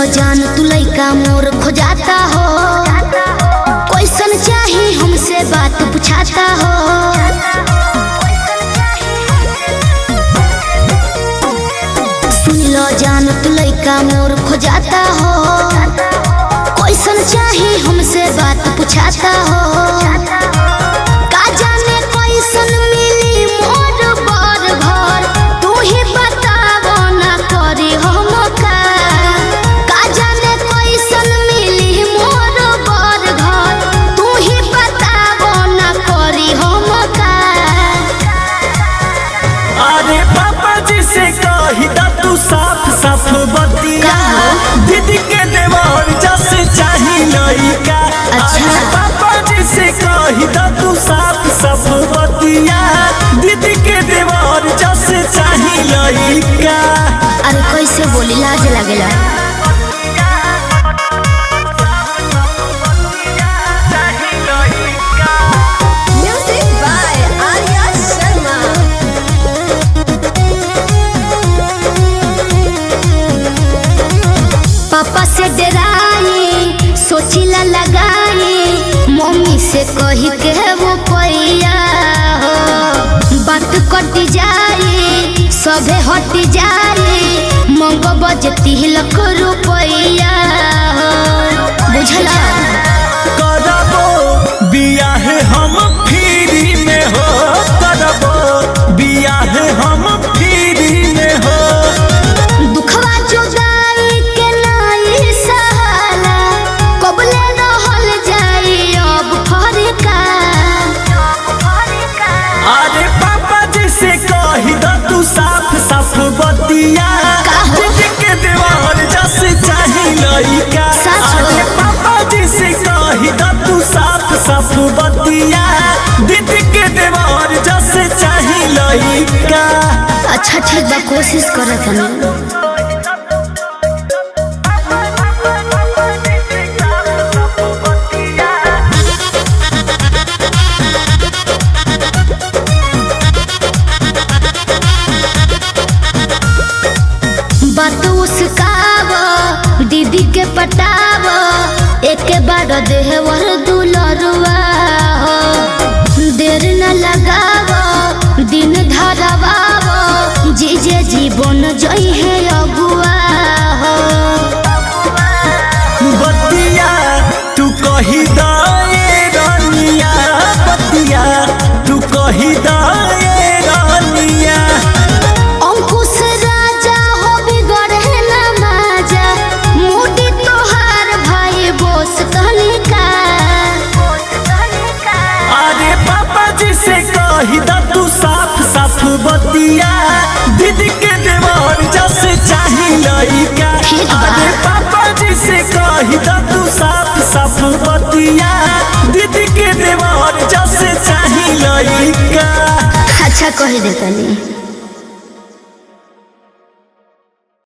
जान तू लइका मोर खोजाता हो, कैसन चाही हमसे बात पूछाता हो। सुन लो जान तू लइका मोर खोजाता हो, कैसन चाही हमसे बात पूछाता हो। का जाने कैसन मिली मोर बर घर, तू ही बतावो ना करी हम का। साफ साफ बतिया दीदी के देवर जस चाही लइका। अच्छा पापा जी से कही तू साफ साफ बतिया दीदी के देवर जस चाही लइका। अरे कैसे बोली, लाज लगेला। पापा से डराई सोचिला लगाई, मम्मी से कही के वो पैया हो। बात कट जाए सभे हट जाए, मंग बजती लख रुपया हो। बुझला करबो बियाह हम फ्री में हो, करबो बियाह हम फ्री में हो। साफ साफ बतिया दीदी के देवर जस चाही लइका। पापा जी से कही तू साफ साफ बतिया दीदी के देवर जस चाही लइका। अच्छा ठीक बा, कोशिश करत हनी। बात उसकाव दीदी के पटाव, एक बार देहवर दुलरुआ हो। देर न लगाव दिन धरवाव, जीजे जीवन जई है अगुआ हो। बतिया तू कही दाए रानिया, बतिया तू कही दाए रानिया। कही तू साफ साफ बतिया दीदी के देवर जस चाही लइका। अरे पापा जी से कही तू साफ साफ बतिया दीदी के देवर जस चाही लइका। अच्छा कह देतनी।